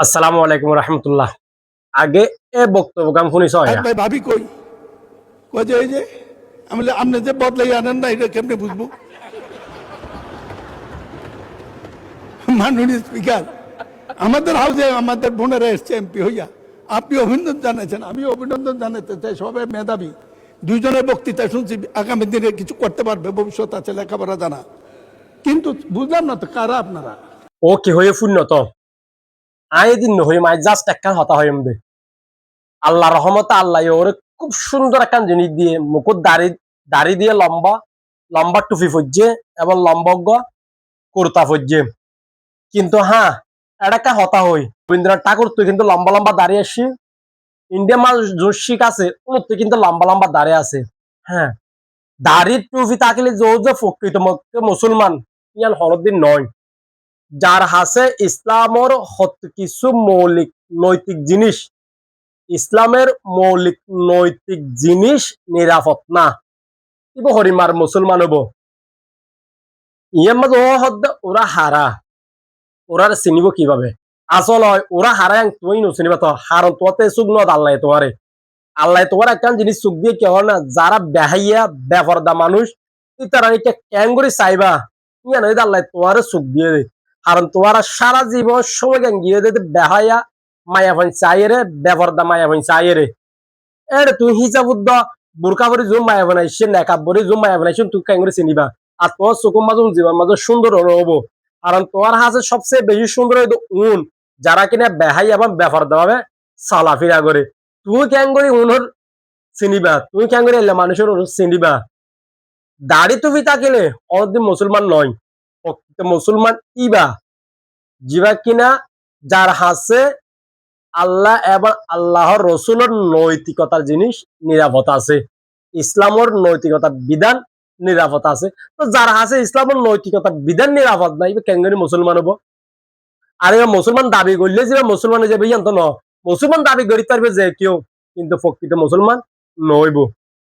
আসসালামু আলাইকুম রহমতুল্লাহ। আগে এ বক্তব্য গান শুনিছ ভাই ভাবি কই কই যে এই যে আমি আপনি যে বদলাই আনেন না এটা কেমনে বুঝবো? মাননীয় স্পিকার, আমাদের হাউসে আমাদের বোনেরা এসছে এমপি হইয়া, আপনি অভিনন্দন জানাচ্ছেন, আমি অভিনন্দন জানাতে চাই। সবাই মেধাবী, দুইজনের বক্তৃতা শুনছি, আগামী দিনে কিছু করতে পারবে, ভবিষ্যৎ আছে, লেখাপড়া জানা। কিন্তু বুঝলাম না তো কারা আপনারা? ও কি হয়ে শূন্য তো আই দিন হই মাই জাস্ট একটা হতা হয় এমদে আল্লাহ রহমতে আল্লাহ ওরে খুব সুন্দর একটা জিনিস দিয়ে মুকুট দাড়ি দাড়ি দিয়ে লম্বা লম্বা টুপি ফজ্জে এবং লম্বজ্ঞ কুর্তা ফজ্জে। কিন্তু হ্যাঁ, এটা একটা হতা হই রবীন্দ্রনাথ ঠাকুর তুই কিন্তু লম্বা লম্বা দাঁড়িয়ে আসি, ইন্ডিয়া মাল জোশিক আছে তুই কিন্তু লম্বা লম্বা দাঁড়িয়ে আছে। হ্যাঁ, দাড়ির টুপি থাকলে যে প্রকৃত মুসলমান ইয়ান হরদিন নয়, যার হাসে ইসলামর কিছু মৌলিক নৈতিক জিনিস, ইসলামের মৌলিক নৈতিক জিনিস নিরাপদ না ইব হরিমার মুসলমান হব ইয়ে মাঝে ওরা হারা, ওরা চিনিব কিভাবে? আসল হয় ওরা হারায় তুই নচিনিবা তো হারন তোতে চুক নদ আল্লাহ তোমারে, আল্লাহ তোমার একটা জিনিস চুক দিয়ে কেউ না যারা বেহাইয়া বেফরদা মানুষ তারা এটা ক্যাঙ্গুরি চাইবা ইয়া নয় আল্লাহ তোমার চুক দিয়ে দে। কারণ তোমার সারা জীবন সময় গিয়ে দিতে বেহাইয়া মায়া ভাই চাইরে বেফরদা মায়া ভাই চাইরে এর তুই হিসাব উদ্দ বোরকা ভরি জুম মায়া বানাইছে নেকাব ভরি জুম মায়া বানাইছে তুই ক্যাঙ্গুরি চিনিবা আর তোমার চকুর মাঝে জীবন মাঝে সুন্দর হবো। কারণ তোমার হাতে সবচেয়ে বেশি সুন্দর হইতো উন, যারা কিনা বেহাই এবং বেফরদা ভাবে চলাফেরা করে। তুই ক্যাঙ্গুরি উনর চিনিবা, তুমি কেন করে এলে মানুষের চিনিবা? দাড়ি টুপি থাকিলে অনেকদিন মুসলমান নয়, মুসলমান ইবা জিবা কিনা যার হাসে আল্লাহ এবং আল্লাহর রসুলের নৈতিকতার জিনিস নিরাপদ আছে, ইসলামের নৈতিকতার বিধান নিরাপদ আছে। তো যার হাসে ইসলামের নৈতিকতার বিধান নিরাপদ নাই কেন করে মুসলমান হবো? আর এবার মুসলমান দাবি করলে যে মুসলমান যাবে ইয়ান তো ন, মুসলমান দাবি করি পারবে যে কেউ, কিন্তু প্রকৃত মুসলমান নইব।